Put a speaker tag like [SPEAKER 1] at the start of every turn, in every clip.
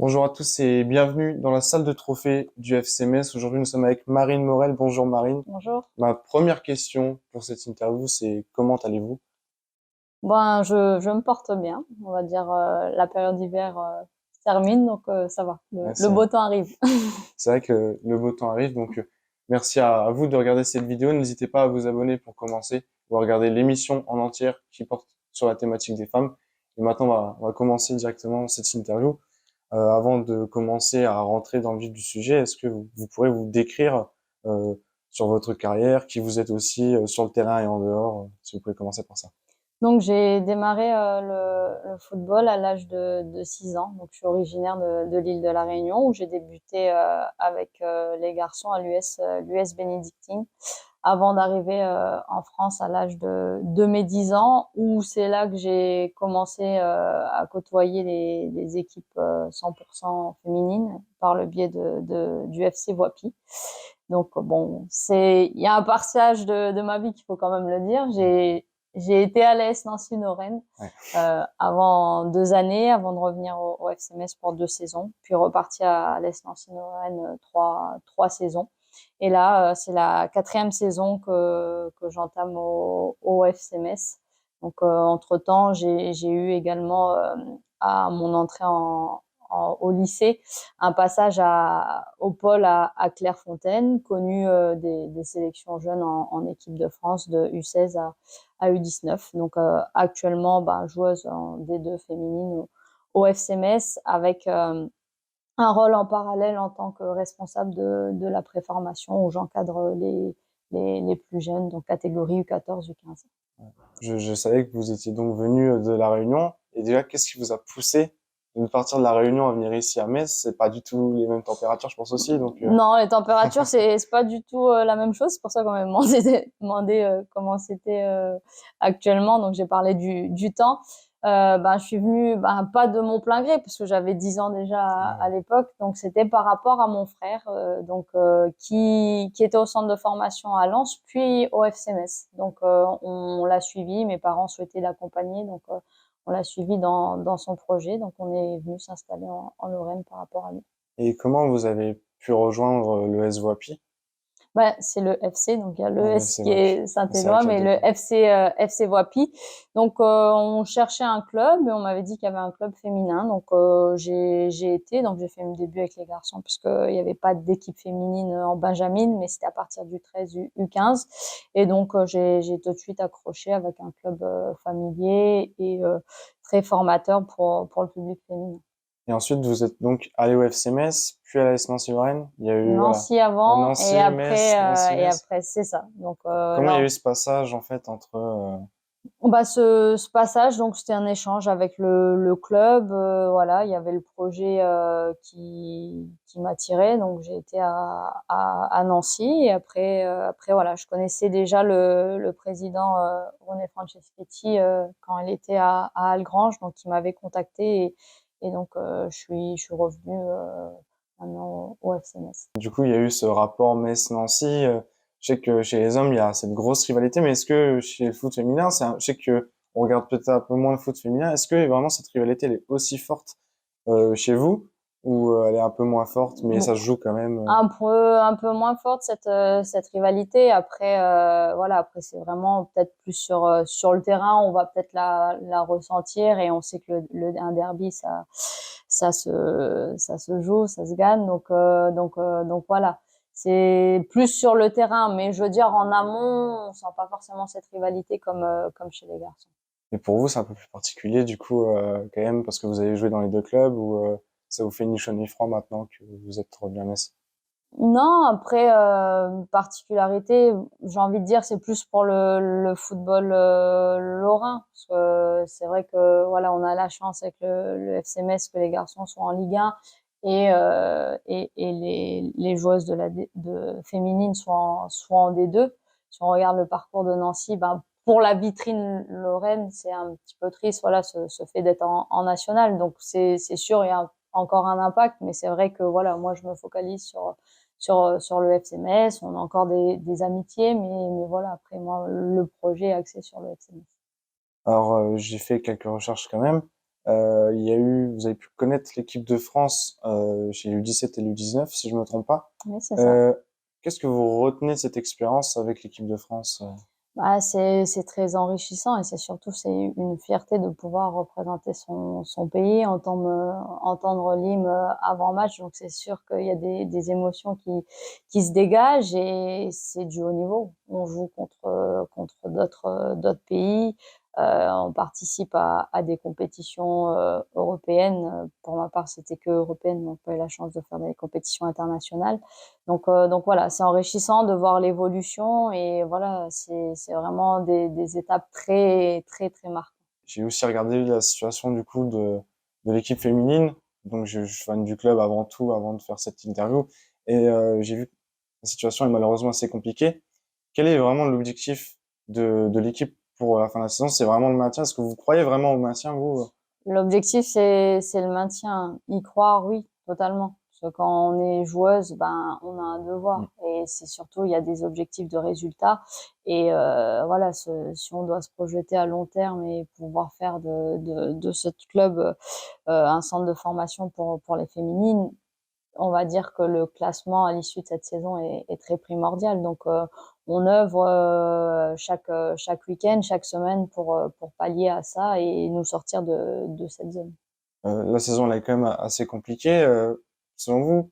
[SPEAKER 1] Bonjour à tous et bienvenue dans la salle de trophée du FC Metz. Aujourd'hui, nous sommes avec Marine Morel. Bonjour Marine.
[SPEAKER 2] Bonjour.
[SPEAKER 1] Ma première question pour cette interview, c'est comment allez-vous?
[SPEAKER 2] Ben, je me porte bien. On va dire la période d'hiver se termine, donc ça va.
[SPEAKER 1] Ouais,
[SPEAKER 2] Le beau temps arrive.
[SPEAKER 1] c'est vrai que le beau temps arrive, donc merci à vous de regarder cette vidéo. N'hésitez pas à vous abonner pour commencer ou à regarder l'émission en entière qui porte sur la thématique des femmes. Et maintenant, on va commencer directement cette interview. Avant de commencer à rentrer dans le vif du sujet, est-ce que vous pourrez vous décrire euh, sur votre carrière, qui vous êtes aussi sur le terrain et en dehors, si vous pouvez commencer par ça.
[SPEAKER 2] Donc j'ai démarré le football à l'âge de 6 ans. Donc je suis originaire de l'île de la Réunion où j'ai débuté avec les garçons à l'US Bénédictine avant d'arriver en France à l'âge de mes 10 ans où c'est là que j'ai commencé à côtoyer les équipes 100% féminines par le biais du FC Voipy. Donc bon, il y a un passage de ma vie qu'il faut quand même le dire. J'ai été à l'AS Nancy-Lorraine
[SPEAKER 1] Ouais.
[SPEAKER 2] avant 2 années, avant de revenir au FC Metz pour 2 saisons, puis reparti à l'AS Nancy-Lorraine trois saisons. Et là, c'est la 4e saison que j'entame au FC Metz. Donc, entre-temps, j'ai eu également, à mon entrée au lycée, un passage au pôle à Clairefontaine, connu des sélections jeunes en équipe de France de U16 à U19. Donc, actuellement, joueuse en D2 féminine au FC Metz avec un rôle en parallèle en tant que responsable de la préformation où j'encadre les plus jeunes, donc catégorie U14, U15.
[SPEAKER 1] Je savais que vous étiez donc venu de la Réunion. Et déjà, qu'est-ce qui vous a poussé de partir de la Réunion à venir ici à Metz? C'est pas du tout les mêmes températures, je pense aussi. Donc,
[SPEAKER 2] Non, les températures, c'est pas du tout la même chose. C'est pour ça qu'on m'a demandé comment c'était actuellement. Donc, j'ai parlé du temps. Je suis venue, pas de mon plein gré, parce que j'avais 10 ans déjà à l'époque. Donc, c'était par rapport à mon frère, qui était au centre de formation à Lens, puis au FC Metz. Donc, on l'a suivi. Mes parents souhaitaient l'accompagner. Donc, on l'a suivi dans son projet. Donc, on est venu s'installer en Lorraine par rapport à lui.
[SPEAKER 1] et comment vous avez pu rejoindre le S Voipy?
[SPEAKER 2] C'est le FC, donc il y a le
[SPEAKER 1] Ah, le
[SPEAKER 2] S
[SPEAKER 1] FC
[SPEAKER 2] qui
[SPEAKER 1] Voipy.
[SPEAKER 2] est
[SPEAKER 1] C'est vrai
[SPEAKER 2] Saint-Éloi,
[SPEAKER 1] qu'il y a
[SPEAKER 2] mais
[SPEAKER 1] deux
[SPEAKER 2] le
[SPEAKER 1] clubs.
[SPEAKER 2] FC Voipy. Donc on cherchait un club et on m'avait dit qu'il y avait un club féminin. Donc j'ai été, donc j'ai fait mes débuts avec les garçons puisqu'il n'y avait pas d'équipe féminine en Benjamin, mais c'était à partir du 13 U15. Et donc j'ai tout de suite accroché avec un club familier et très formateur pour le public féminin.
[SPEAKER 1] Et ensuite, vous êtes donc allé au FC Metz, puis à la l'AS Nancy-Lorraine. Il y a eu, voilà,
[SPEAKER 2] Nancy avant
[SPEAKER 1] Nancy, Metz, Nancy,
[SPEAKER 2] et
[SPEAKER 1] Metz.
[SPEAKER 2] après c'est ça. Donc
[SPEAKER 1] Comment il y a
[SPEAKER 2] là
[SPEAKER 1] eu ce passage, en fait, entre...
[SPEAKER 2] ce passage, donc c'était un échange avec le club. Voilà, il y avait le projet qui m'attirait, donc j'ai été à Nancy. Et après voilà, je connaissais déjà le président René Franceschetti quand il était à Algrange, donc il m'avait contacté et donc je suis revenue maintenant au FC Metz.
[SPEAKER 1] Du coup, il y a eu ce rapport Metz-Nancy. Je sais que chez les hommes, il y a cette grosse rivalité, mais est-ce que chez le foot féminin, je sais que on regarde peut-être un peu moins le foot féminin. Est-ce que vraiment cette rivalité, elle est aussi forte chez vous ou elle est un peu moins forte, mais ça se joue quand même
[SPEAKER 2] Un peu moins forte cette rivalité. Après voilà, après c'est vraiment peut-être plus sur le terrain, on va peut-être la ressentir et on sait que un derby ça se joue, ça se gagne. Donc voilà, c'est plus sur le terrain, mais je veux dire en amont, on sent pas forcément cette rivalité comme chez les garçons.
[SPEAKER 1] Et pour vous, c'est un peu plus particulier, du coup, quand même, parce que vous avez joué dans les deux clubs ou ça vous fait ni chaud ni froid maintenant que vous êtes revenu à Metz?
[SPEAKER 2] Non, après, particularité, j'ai envie de dire, c'est plus pour le football lorrain. Parce que c'est vrai que voilà, on a la chance avec le FC Metz que les garçons sont en Ligue 1 et les joueuses de féminines soient en D2. Si on regarde le parcours de Nancy, pour la vitrine lorraine, c'est un petit peu triste, voilà, ce fait d'être en national. Donc c'est sûr, il y a encore un impact, mais c'est vrai que voilà, moi je me focalise sur le FC Metz. On a encore des amitiés, mais voilà, après moi, le projet est axé sur le FC Metz.
[SPEAKER 1] Alors, j'ai fait quelques recherches quand même. Il y a eu, vous avez pu connaître l'équipe de France chez l'U17 et l'U19, si je me trompe pas.
[SPEAKER 2] Oui, c'est ça.
[SPEAKER 1] Euh, Qu'est-ce que vous retenez de cette expérience avec l'équipe de France?
[SPEAKER 2] Bah, c'est très enrichissant et c'est surtout c'est une fierté de pouvoir représenter son pays, entendre l'hymne avant match. Donc c'est sûr qu'il y a des émotions qui se dégagent et c'est du haut niveau. On joue contre d'autres pays. On participe à des compétitions européennes. Pour ma part, c'était que européenne, donc pas eu la chance de faire des compétitions internationales. Donc voilà, c'est enrichissant de voir l'évolution et voilà, c'est vraiment des étapes très, très, très marquantes.
[SPEAKER 1] J'ai aussi regardé la situation du coup de l'équipe féminine. Donc je suis fan du club avant tout, avant de faire cette interview. Et j'ai vu que la situation est malheureusement assez compliquée. Quel est vraiment l'objectif de l'équipe pour la fin de la saison? C'est vraiment le maintien. Est-ce que vous croyez vraiment au maintien, vous?
[SPEAKER 2] L'objectif, c'est le maintien. Y croire, oui, totalement. Parce que quand on est joueuse, ben, on a un
[SPEAKER 1] Mm.
[SPEAKER 2] devoir. Et c'est surtout, il y a des objectifs de résultats. Et voilà, si on doit se projeter à long terme et pouvoir faire de ce club un centre de formation pour les féminines, on va dire que le classement à l'issue de cette saison est très primordial. Donc, on œuvre chaque week-end, chaque semaine pour pallier à ça et nous sortir de cette zone.
[SPEAKER 1] La saison elle est quand même assez compliquée. Selon vous,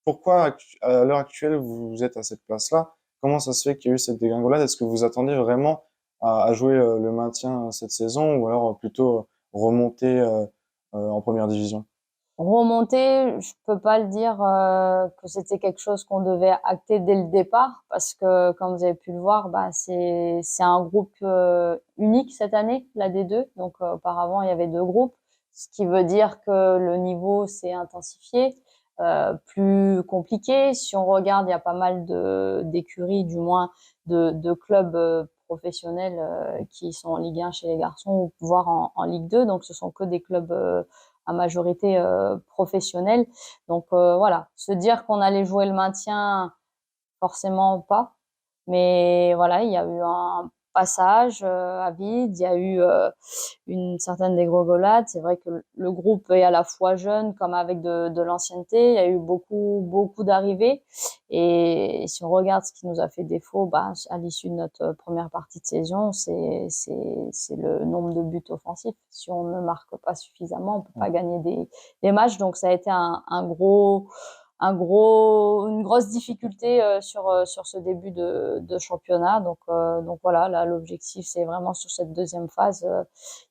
[SPEAKER 1] pourquoi à l'heure actuelle vous êtes à cette place-là? Comment ça se fait qu'il y a eu cette dégringolade? Est-ce que vous attendiez vraiment à jouer le maintien cette saison ou alors plutôt remonter en première division?
[SPEAKER 2] Remonter, je peux pas le dire que c'était quelque chose qu'on devait acter dès le départ parce que comme vous avez pu le voir, bah c'est un groupe unique cette année, la D2. Donc auparavant il y avait deux groupes, ce qui veut dire que le niveau s'est intensifié, plus compliqué. Si on regarde, il y a pas mal de d'écuries, du moins de clubs professionnels qui sont en Ligue 1 chez les garçons ou voire en Ligue 2. Donc ce sont que des clubs à majorité professionnelle. Donc voilà, se dire qu'on allait jouer le maintien, forcément pas. Mais voilà, il y a eu un passage à vide, il y a eu une certaine dégringolade. C'est vrai que le groupe est à la fois jeune comme avec de l'ancienneté. Il y a eu beaucoup d'arrivées. Et si on regarde ce qui nous a fait défaut, bah, à l'issue de notre première partie de saison, c'est le nombre de buts offensifs. Si on ne marque pas suffisamment, on peut pas gagner des matchs. Donc ça a été une grosse difficulté sur ce début de championnat. Donc voilà, là l'objectif c'est vraiment sur cette deuxième phase,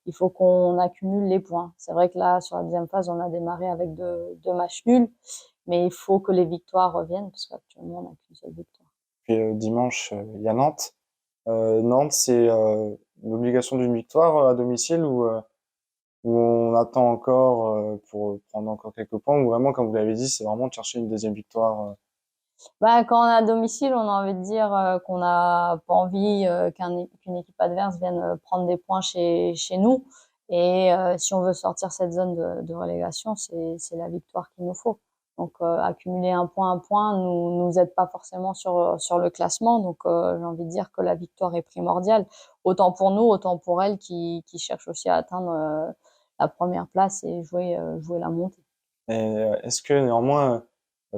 [SPEAKER 2] il faut qu'on accumule les points. C'est vrai que là sur la deuxième phase on a démarré avec deux matchs nuls, mais il faut que les victoires reviennent parce qu'actuellement on n'a qu'une seule victoire.
[SPEAKER 1] Puis dimanche, il y a Nantes. Nantes, c'est l'obligation d'une victoire à domicile ou on attend encore pour prendre encore quelques points ou vraiment, comme vous l'avez dit, c'est vraiment de chercher une deuxième victoire.
[SPEAKER 2] Bah, quand on est à domicile, on a envie de dire qu'on n'a pas envie qu'une équipe adverse vienne prendre des points chez nous. Et si on veut sortir cette zone de relégation, c'est la victoire qu'il nous faut. Donc accumuler un point nous aide pas forcément sur le classement. Donc j'ai envie de dire que la victoire est primordiale, autant pour nous, autant pour elle qui cherche aussi à atteindre la première place et jouer la montée.
[SPEAKER 1] Et est-ce que néanmoins,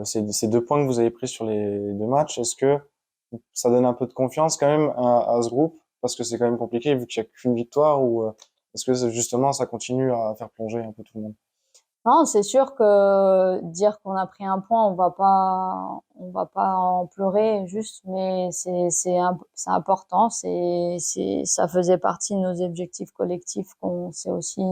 [SPEAKER 1] ces deux points que vous avez pris sur les deux matchs, est-ce que ça donne un peu de confiance quand même à ce groupe? Parce que c'est quand même compliqué vu qu'il n'y a qu'une victoire ou est-ce que justement ça continue à faire plonger un peu tout le monde?
[SPEAKER 2] Non, c'est sûr que dire qu'on a pris un point, on va pas en pleurer juste, mais c'est important. Ça faisait partie de nos objectifs collectifs qu'on s'est aussi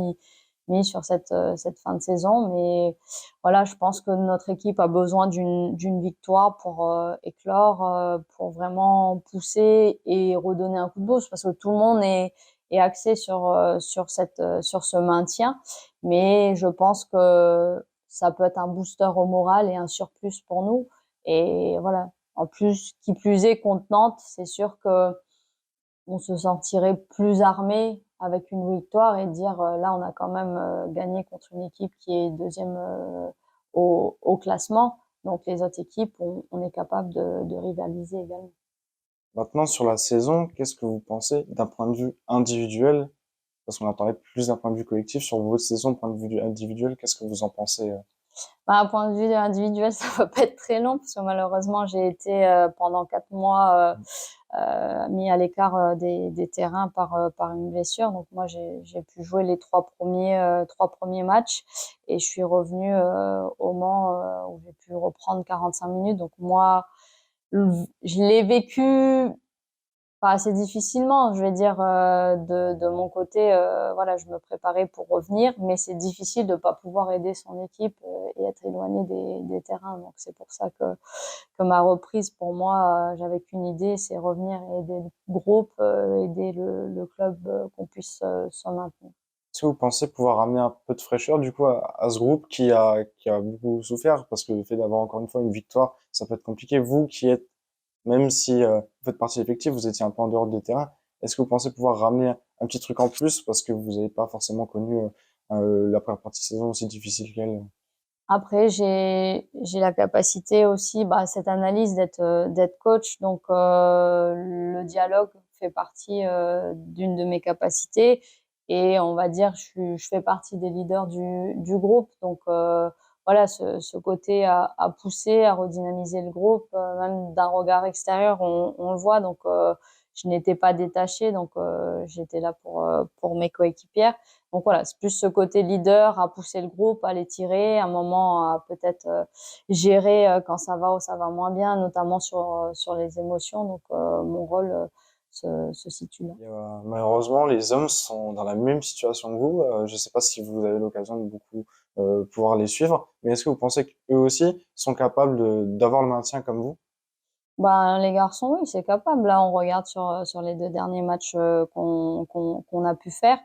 [SPEAKER 2] mis sur cette fin de saison. Mais voilà, je pense que notre équipe a besoin d'une victoire pour éclore, pour vraiment pousser et redonner un coup de boost parce que tout le monde est axé sur ce maintien. Mais je pense que ça peut être un booster au moral et un surplus pour nous. Et voilà. En plus, qui plus est, contre Nantes, c'est sûr que on se sentirait plus armé avec une victoire et dire là, on a quand même gagné contre une équipe qui est deuxième au classement. Donc les autres équipes, on est capable de rivaliser également.
[SPEAKER 1] Maintenant, sur la saison, qu'est-ce que vous pensez d'un point de vue individuel? parce qu'on a parlé plus d'un point de vue collectif. Sur votre saison, point de vue individuel, qu'est-ce que vous en pensez?
[SPEAKER 2] Bah, un point de vue individuel, ça va pas être très long parce que malheureusement, j'ai été pendant 4 mois mis à l'écart des terrains par une blessure. Donc moi, j'ai pu jouer les trois premiers matchs et je suis revenue au Mans où j'ai pu reprendre 45 minutes. Donc moi, je l'ai vécu pas assez difficilement, je vais dire de mon côté, voilà, je me préparais pour revenir, mais c'est difficile de pas pouvoir aider son équipe et être éloigné des terrains. Donc c'est pour ça que ma reprise, pour moi, j'avais qu'une idée, c'est revenir et aider le groupe, aider le club, qu'on puisse se maintenir.
[SPEAKER 1] Est-ce que vous pensez pouvoir ramener un peu de fraîcheur du coup à ce groupe qui a beaucoup souffert parce que le fait d'avoir encore une fois une victoire, ça peut être compliqué. Vous qui êtes, même si vous faites partie de l'effectif, vous étiez un peu en dehors des terrains, est-ce que vous pensez pouvoir ramener un petit truc en plus parce que vous n'avez pas forcément connu la première partie de saison aussi difficile qu'elle?
[SPEAKER 2] Après, j'ai la capacité aussi, bah, cette analyse d'être coach, donc le dialogue fait partie d'une de mes capacités et on va dire je fais partie des leaders du groupe, donc voilà ce côté à pousser, à redynamiser le groupe, même d'un regard extérieur, on le voit, donc je n'étais pas détachée, donc j'étais là pour mes coéquipières. Donc voilà, c'est plus ce côté leader à pousser le groupe, à les tirer, un moment à peut-être gérer quand ça va ou ça va moins bien, notamment sur les émotions. Donc mon rôle se situe là.
[SPEAKER 1] Et, malheureusement, les hommes sont dans la même situation que vous. Je ne sais pas si vous avez l'occasion de beaucoup pouvoir les suivre, mais est-ce que vous pensez qu'eux aussi sont capables d'avoir le maintien comme vous?
[SPEAKER 2] Ben, les garçons, oui, c'est capable. Là, on regarde sur les 2 derniers matchs qu'on a pu faire.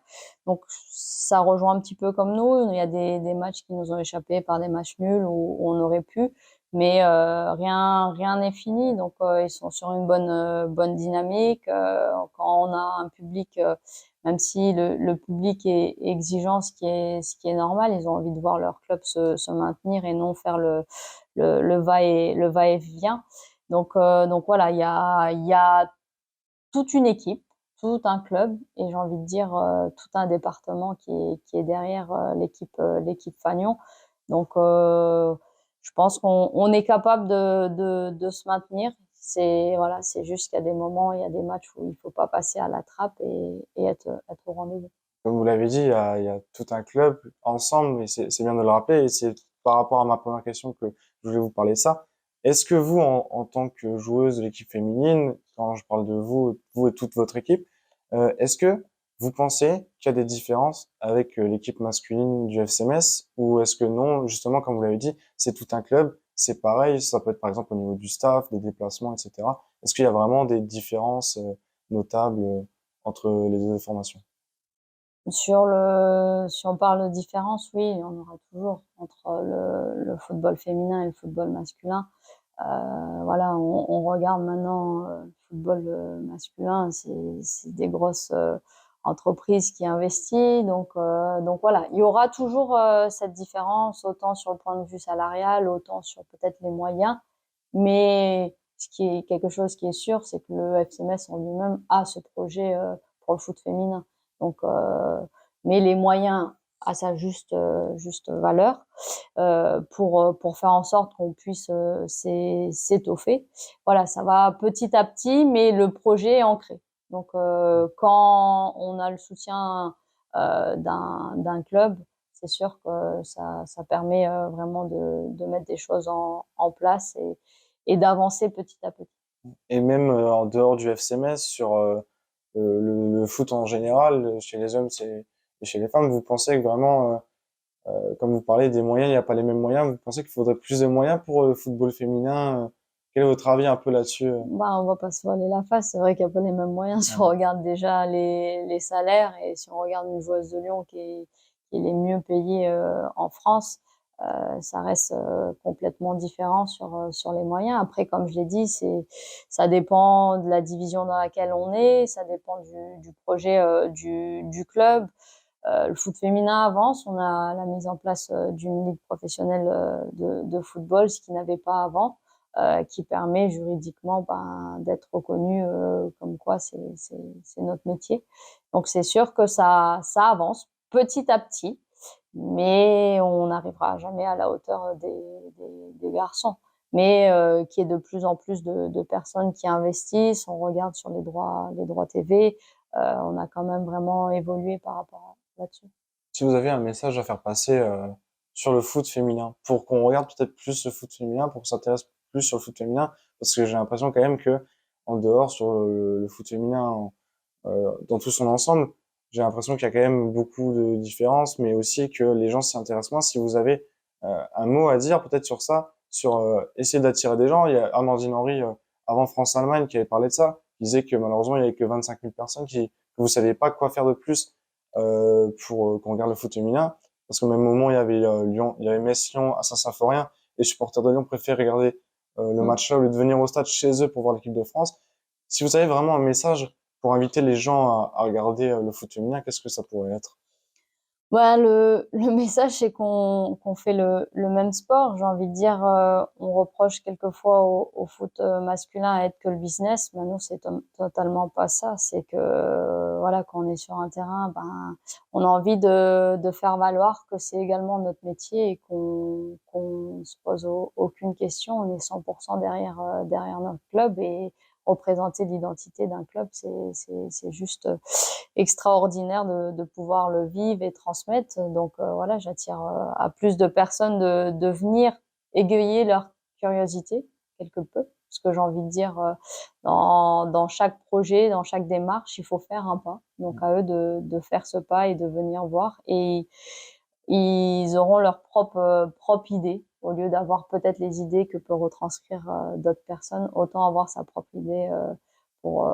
[SPEAKER 2] Donc, ça rejoint un petit peu comme nous. Il y a des matchs qui nous ont échappé par des matchs nuls où on aurait pu, mais rien n'est fini. Donc, ils sont sur une bonne dynamique. Quand on a un public, même si le public est exigeant, ce qui est normal, ils ont envie de voir leur club se maintenir et non faire le va-et-vient. Donc voilà, il y a toute une équipe, tout un club et j'ai envie de dire tout un département qui est derrière l'équipe Fagnon. Donc je pense qu'on est capable de se maintenir. C'est voilà, c'est juste qu'il y a des moments, il y a des matchs où il faut pas passer à la trappe et être au rendez-vous.
[SPEAKER 1] Comme vous l'avez dit, il y a tout un club ensemble, et c'est bien de le rappeler. Et c'est par rapport à ma première question que je voulais vous parler de ça. Est-ce que vous, en tant que joueuse de l'équipe féminine, quand je parle de vous, vous et toute votre équipe, est-ce que vous pensez qu'il y a des différences avec l'équipe masculine du FC Metz, ou est-ce que non, justement, comme vous l'avez dit, c'est tout un club, c'est pareil, ça peut être par exemple au niveau du staff, des déplacements, etc. Est-ce qu'il y a vraiment des différences notables entre les deux formations?
[SPEAKER 2] Si on parle de différence, oui, il y en aura toujours entre le football féminin et le football masculin. Voilà, on regarde maintenant le football masculin, c'est des grosses entreprises qui investissent. Donc voilà, il y aura toujours cette différence, autant sur le point de vue salarial, autant sur peut-être les moyens. Mais ce qui est quelque chose qui est sûr, c'est que le FCMS en lui-même a ce projet pour le foot féminin. Donc, mais les moyens à sa juste valeur pour faire en sorte qu'on puisse s'étoffer. Voilà, ça va petit à petit, mais le projet est ancré. Donc, quand on a le soutien d'un club, c'est sûr que ça permet vraiment de mettre des choses en place et d'avancer petit à petit.
[SPEAKER 1] Et même en dehors du FC Metz, sur le foot en général, chez les hommes et chez les femmes, vous pensez que vraiment, comme vous parlez des moyens, il n'y a pas les mêmes moyens, vous pensez qu'il faudrait plus de moyens pour le football féminin? Quel est votre avis un peu là-dessus?
[SPEAKER 2] Bah, on va pas se voiler la face. C'est vrai qu'il n'y a pas les mêmes moyens. Si on regarde déjà les salaires et si on regarde une joueuse de Lyon qui est les mieux payée en France, ça reste complètement différent sur les moyens. Après, comme je l'ai dit, ça dépend de la division dans laquelle on est, ça dépend du projet du club. Le foot féminin avance. On a la mise en place d'une ligue professionnelle de football, ce qu'il n'avait pas avant. qui permet juridiquement d'être reconnu comme quoi c'est notre métier. Donc c'est sûr que ça avance petit à petit, mais on n'arrivera jamais à la hauteur des garçons. Mais qu'il y ait de plus en plus de personnes qui investissent, on regarde sur les droits TV, on a quand même vraiment évolué par rapport là-dessus.
[SPEAKER 1] Si vous avez un message à faire passer sur le foot féminin, pour qu'on regarde peut-être plus le foot féminin, pour qu'on s'intéresse plus sur le foot féminin, parce que j'ai l'impression quand même que en dehors sur le foot féminin dans tout son ensemble, j'ai l'impression qu'il y a quand même beaucoup de différences, mais aussi que les gens s'y intéressent moins. Si vous avez un mot à dire peut-être sur ça, sur essayer d'attirer des gens, il y a Amandine Henry avant France-Allemagne qui avait parlé de ça, qui disait que malheureusement il y avait que 25 000 personnes que vous saviez pas quoi faire de plus pour qu'on regarde le foot féminin, parce qu'au même moment il y avait Lyon, il y avait Metz-Lyon à Saint-Symphorien, les supporters de Lyon préfèrent regarder le match là au lieu de venir au stade chez eux pour voir l'équipe de France. Si vous avez vraiment un message pour inviter les gens à regarder le foot féminin, qu'est-ce que ça pourrait être?
[SPEAKER 2] Bah, le message, c'est qu'on fait le même sport. J'ai envie de dire, on reproche quelquefois au foot masculin à être que le business, mais nous, c'est totalement pas ça. C'est que, voilà, quand on est sur un terrain, on a envie de faire valoir que c'est également notre métier et qu'on se pose aucune question. On est 100% derrière notre club, et représenter l'identité d'un club, c'est juste extraordinaire de pouvoir le vivre et transmettre. Donc voilà, j'attire à plus de personnes de venir égayer leur curiosité quelque peu. Parce que j'ai envie de dire, dans chaque projet, dans chaque démarche, il faut faire un pas. Donc à eux de faire ce pas et de venir voir. Et ils auront leur propre idée. Au lieu d'avoir peut-être les idées que peut retranscrire d'autres personnes, autant avoir sa propre idée pour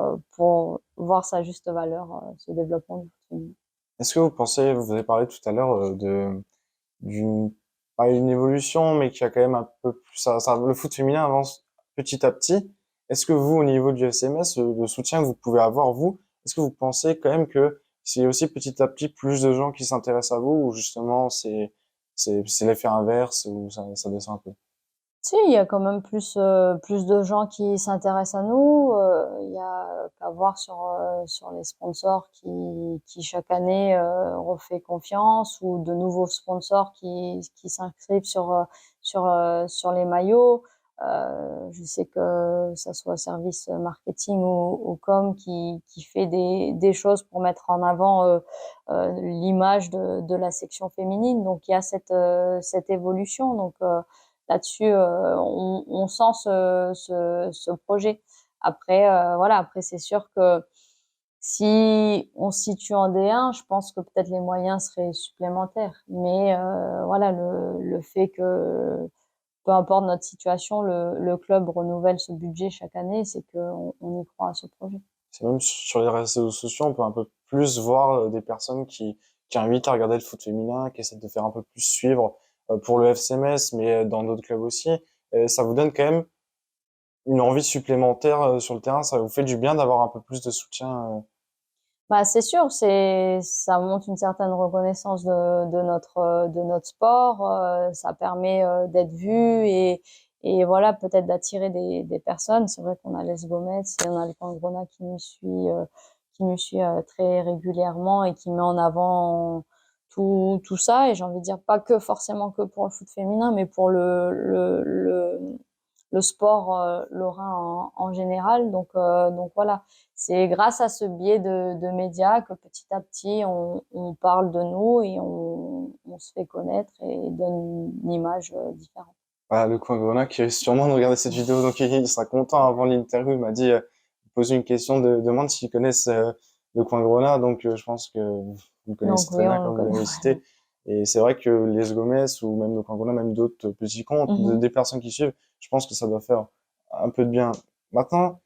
[SPEAKER 2] voir sa juste valeur, ce développement du féminin.
[SPEAKER 1] Est-ce que vous pensez, vous avez parlé tout à l'heure d'une, pas une évolution, mais qu'il y a quand même un peu plus, le foot féminin avance petit à petit. Est-ce que vous, au niveau du SMS, le soutien que vous pouvez avoir, vous, est-ce que vous pensez quand même que c'est aussi petit à petit plus de gens qui s'intéressent à vous, ou justement c'est l'effet inverse, ou ça descend un peu?
[SPEAKER 2] Si, il y a quand même plus de gens qui s'intéressent à nous. Il y a qu'à voir sur les sponsors qui chaque année refait confiance, ou de nouveaux sponsors qui s'inscrivent sur les maillots. Je sais que ça soit service marketing ou com qui fait des choses pour mettre en avant l'image de la section féminine. Donc il y a cette évolution. Donc là-dessus, on sent ce projet. Après, voilà, après c'est sûr que si on se situe en D1, je pense que peut-être les moyens seraient supplémentaires. Mais voilà, le fait que peu importe notre situation, le club renouvelle ce budget chaque année, c'est qu'on y croit à ce projet.
[SPEAKER 1] C'est même sur les réseaux sociaux, on peut un peu plus voir des personnes qui invitent à regarder le foot féminin, qui essaient de faire un peu plus suivre pour le FC Metz, mais dans d'autres clubs aussi. Ça vous donne quand même une envie supplémentaire sur le terrain, ça vous fait du bien d'avoir un peu plus de soutien.
[SPEAKER 2] Bah, c'est sûr, ça montre une certaine reconnaissance de notre sport. Ça permet d'être vu, et voilà, peut-être d'attirer des personnes. C'est vrai qu'on a Les Gomez et on a le Coin Grenat qui nous suit très régulièrement et qui met en avant tout ça. Et j'ai envie de dire, pas que forcément que pour le foot féminin, mais pour le sport lorrain en général. Donc voilà, c'est grâce à ce biais de médias que petit à petit on parle de nous et on se fait connaître et donne une image différente.
[SPEAKER 1] Voilà, le Coin Grenat qui risque sûrement de regarder cette vidéo, donc il sera content. Avant l'interview, il m'a dit, poser une question, demande s'ils connaissent le Coin Grenat, donc je pense que vous le connaissez
[SPEAKER 2] Donc
[SPEAKER 1] très
[SPEAKER 2] oui,
[SPEAKER 1] bien
[SPEAKER 2] on le
[SPEAKER 1] comme vous
[SPEAKER 2] connaît.
[SPEAKER 1] l'avez cité. Et c'est vrai que les Gomez ou même le Coin Grenat, même d'autres petits comptes,
[SPEAKER 2] Mhm.
[SPEAKER 1] des personnes qui suivent, je pense que ça doit faire un peu de bien. Maintenant,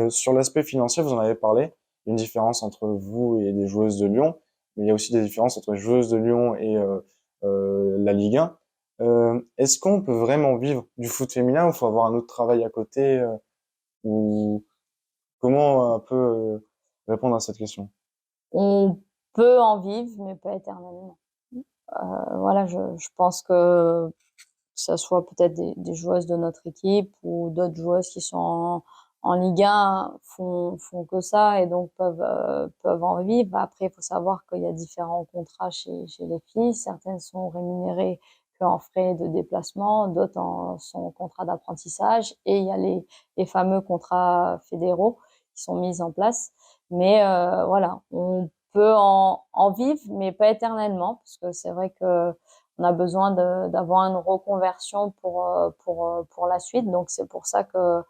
[SPEAKER 1] sur l'aspect financier, vous en avez parlé, il y a une différence entre vous et des joueuses de Lyon, mais il y a aussi des différences entre les joueuses de Lyon et la Ligue 1. Est-ce qu'on peut vraiment vivre du foot féminin ou faut avoir un autre travail à côté ou comment un peu répondre à cette question?
[SPEAKER 2] On peut en vivre, mais pas éternellement. Voilà, je pense que ça soit peut-être des joueuses de notre équipe ou d'autres joueuses qui sont en Ligue 1 font que ça et donc peuvent en vivre. Après, il faut savoir qu'il y a différents contrats chez les filles. Certaines sont rémunérées qu'en frais de déplacement, d'autres sont en contrat d'apprentissage et il y a les fameux contrats fédéraux qui sont mis en place. Mais voilà, on peut en vivre, mais pas éternellement, parce que c'est vrai que on a besoin d'avoir une reconversion pour la suite. Donc, c'est pour ça que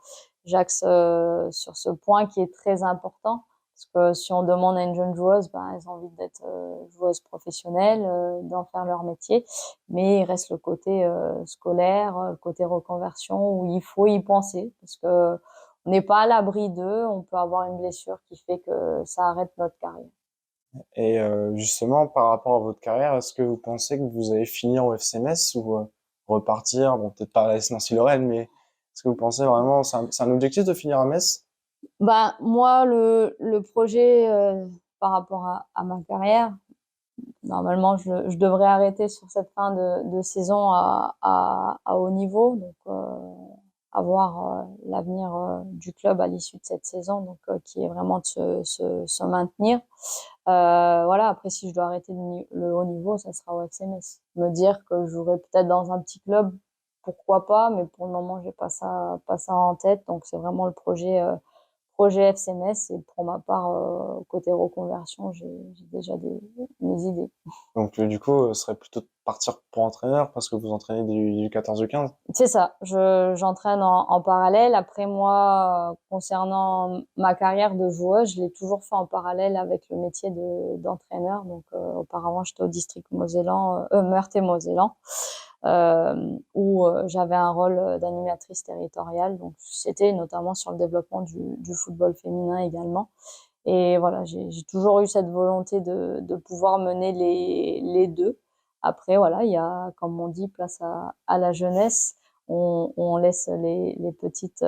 [SPEAKER 2] j'axe sur ce point qui est très important. Parce que si on demande à une jeune joueuse, ben, elles ont envie d'être joueuse professionnelle, d'en faire leur métier. Mais il reste le côté scolaire, le côté reconversion, où il faut y penser. Parce que on n'est pas à l'abri d'eux. On peut avoir une blessure qui fait que ça arrête notre carrière.
[SPEAKER 1] Et justement, par rapport à votre carrière, est-ce que vous pensez que vous allez finir au FC Metz ou repartir, bon, peut-être pas à la S Nancy-Lorraine, mais est-ce que vous pensez vraiment, c'est un objectif de finir à Metz?
[SPEAKER 2] Bah, moi, le projet par rapport à ma carrière, normalement, je devrais arrêter sur cette fin de saison à haut niveau, donc avoir l'avenir du club à l'issue de cette saison, donc qui est vraiment de se maintenir. Voilà, après, si je dois arrêter le haut niveau, ça sera au FCMS. Me dire que je jouerai peut-être dans un petit club, pourquoi pas, mais pour le moment, j'ai pas ça en tête, donc c'est vraiment le projet FCMS et pour ma part, côté reconversion, j'ai déjà mes idées.
[SPEAKER 1] Donc du coup, ce serait plutôt de partir pour entraîneur parce que vous entraînez du 14 ou 15.
[SPEAKER 2] C'est ça, j'entraîne en parallèle. Après moi, concernant ma carrière de joueuse, je l'ai toujours fait en parallèle avec le métier d'entraîneur. Donc auparavant, j'étais au district Mosellan, Meurthe-et-Mosellans, où j'avais un rôle d'animatrice territoriale. Donc c'était notamment sur le développement du football féminin également. Et voilà, j'ai toujours eu cette volonté de pouvoir mener les deux. Après, voilà, il y a, comme on dit, place à la jeunesse. On laisse les petites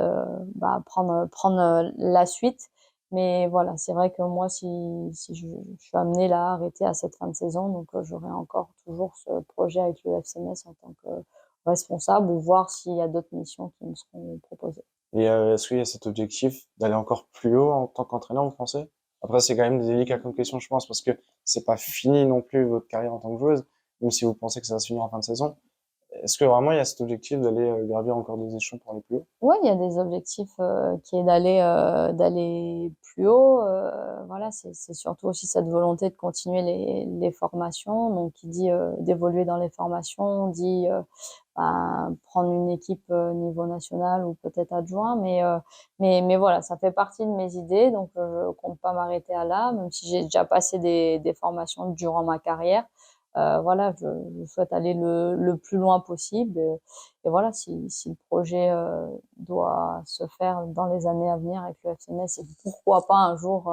[SPEAKER 2] bah, prendre la suite. Mais voilà, c'est vrai que moi, si je suis amenée là à arrêter à cette fin de saison, donc j'aurai encore toujours ce projet avec le FCMS en tant que responsable ou voir s'il y a d'autres missions qui me seront proposées.
[SPEAKER 1] Et est-ce qu'il y a cet objectif d'aller encore plus haut en tant qu'entraîneur, vous pensez? Après, c'est quand même délicat comme question, je pense, parce que c'est pas fini non plus votre carrière en tant que joueuse, même si vous pensez que ça va se finir en fin de saison. Est-ce que vraiment il y a cet objectif d'aller gravir encore des échelons pour aller plus haut?
[SPEAKER 2] Ouais, il y a des objectifs qui est d'aller plus haut. Voilà, c'est surtout aussi cette volonté de continuer les formations. Donc, qui dit d'évoluer dans les formations, dit ben, prendre une équipe niveau national ou peut-être adjoint. Mais voilà, ça fait partie de mes idées. Donc, je compte pas m'arrêter à là, même si j'ai déjà passé des formations durant ma carrière. Voilà, je souhaite aller le plus loin possible. Et voilà, si le projet doit se faire dans les années à venir avec le FCMS et pourquoi pas un jour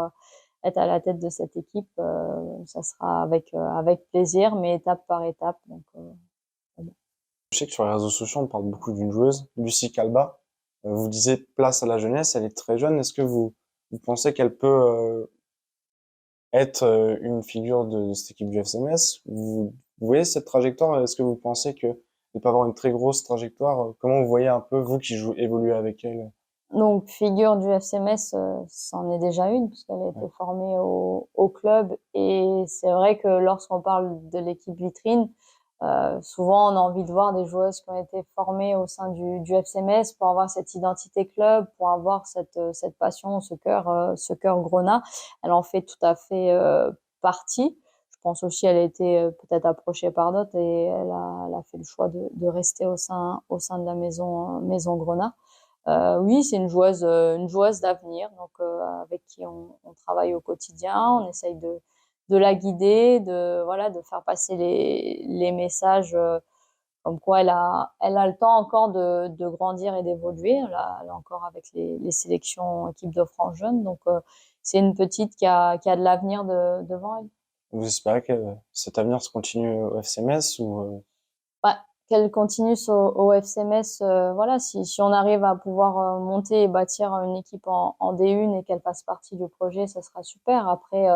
[SPEAKER 2] être à la tête de cette équipe, ça sera avec plaisir, mais étape par étape. Donc, voilà.
[SPEAKER 1] Je sais que sur les réseaux sociaux, on parle beaucoup d'une joueuse, Lucie Calba. Vous disiez place à la jeunesse, elle est très jeune. Est-ce que vous pensez qu'elle peut être une figure de cette équipe du FCMS? Vous voyez cette trajectoire? Est-ce que vous pensez que elle peut avoir une très grosse trajectoire? Comment vous voyez un peu, vous qui jouez, évoluer avec elle?
[SPEAKER 2] Donc, figure du FCMS, c'en est déjà une, puisqu'elle a été
[SPEAKER 1] Ouais.
[SPEAKER 2] formée au club. Et c'est vrai que lorsqu'on parle de l'équipe vitrine, souvent on a envie de voir des joueuses qui ont été formées au sein du FCMS pour avoir cette identité club, pour avoir cette passion, ce cœur grenat. Elle en fait tout à fait partie. Je pense aussi qu'elle a été peut-être approchée par d'autres et elle a fait le choix de rester au sein de la maison Grenat. Oui, c'est une joueuse d'avenir, donc avec qui on travaille au quotidien. On essaye de la guider, de voilà, de faire passer les messages comme quoi elle a le temps encore de grandir et d'évoluer. Elle est encore avec les sélections équipe de France jeune, donc c'est une petite qui a de l'avenir devant elle.
[SPEAKER 1] Vous espérez que cet avenir se continue au FCMS ou
[SPEAKER 2] Bah, qu'elle continue au FCMS, voilà, si on arrive à pouvoir monter et bâtir une équipe en D1 et qu'elle fasse partie du projet, ça sera super. Après,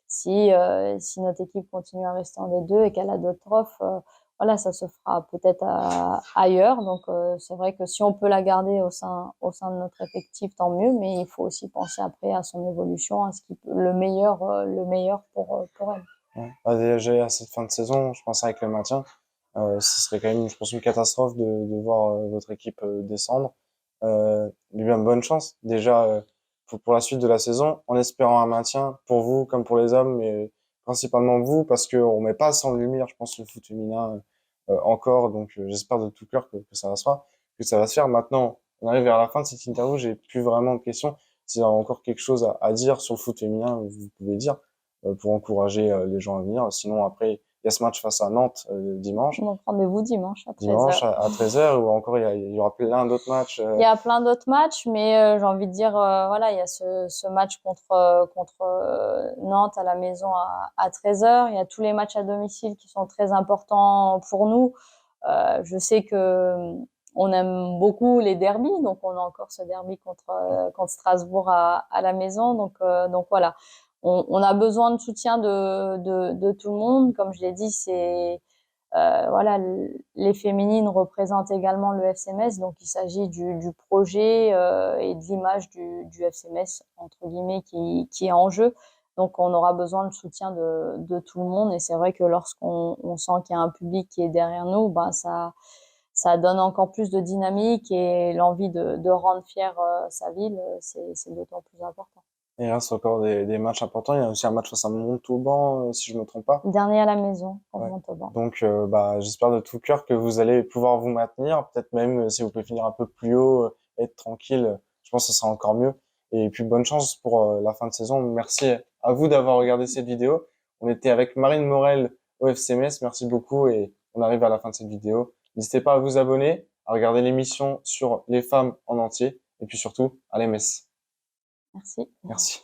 [SPEAKER 2] si notre équipe continue à rester en D2 et qu'elle a d'autres offres, voilà, ça se fera peut-être ailleurs. Donc, c'est vrai que si on peut la garder au sein de notre effectif, tant mieux. Mais il faut aussi penser après à son évolution, à ce qui peut, le meilleur pour elle.
[SPEAKER 1] Ouais. Bah, déjà, à cette fin de saison, je pense avec le maintien, ce serait quand même, je pense, une catastrophe de voir votre équipe descendre. Lui bien bonne chance déjà pour la suite de la saison, en espérant un maintien pour vous comme pour les hommes, mais principalement vous, parce que on met pas assez en lumière, je pense, le foot féminin encore. Donc j'espère de tout cœur que ça va se faire, que ça va se faire. Maintenant, on arrive vers la fin de cette interview, j'ai plus vraiment de questions. S'il y a encore quelque chose à dire sur le foot féminin, vous pouvez dire pour encourager les gens à venir. Sinon, après, il y a ce match face à Nantes dimanche.
[SPEAKER 2] Donc, rendez-vous dimanche à 13
[SPEAKER 1] Dimanche
[SPEAKER 2] heures.
[SPEAKER 1] à 13h, ou encore il y aura plein d'autres matchs.
[SPEAKER 2] Il y a plein d'autres matchs, mais j'ai envie de dire, voilà, il y a ce match contre Nantes à la maison à 13 heures. Il y a tous les matchs à domicile qui sont très importants pour nous. Je sais que on aime beaucoup les derbys, donc on a encore ce derby contre Strasbourg à la maison. Donc voilà, on a besoin de soutien de tout le monde. Comme je l'ai dit, c'est voilà, les féminines représentent également le FCMS, donc il s'agit du projet et de l'image du FCMS, entre guillemets, qui est en jeu. Donc on aura besoin de soutien de tout le monde, et c'est vrai que lorsqu'on sent qu'il y a un public qui est derrière nous, ben ça donne encore plus de dynamique, et l'envie de rendre fière sa ville, c'est d'autant plus important.
[SPEAKER 1] Et là, c'est encore des matchs importants. Il y a aussi un match face à Montauban, si je me trompe pas.
[SPEAKER 2] Dernier à la maison contre
[SPEAKER 1] Ouais.
[SPEAKER 2] Montauban.
[SPEAKER 1] Donc, bah, j'espère de tout cœur que vous allez pouvoir vous maintenir. Peut-être même si vous pouvez finir un peu plus haut, être tranquille. Je pense que ce sera encore mieux. Et puis, bonne chance pour la fin de saison. Merci à vous d'avoir regardé cette vidéo. On était avec Marine Morel au FCMS. Merci beaucoup. Et on arrive à la fin de cette vidéo. N'hésitez pas à vous abonner, à regarder l'émission sur les femmes en entier. Et puis surtout, à l'MS.
[SPEAKER 2] Merci.
[SPEAKER 1] Merci.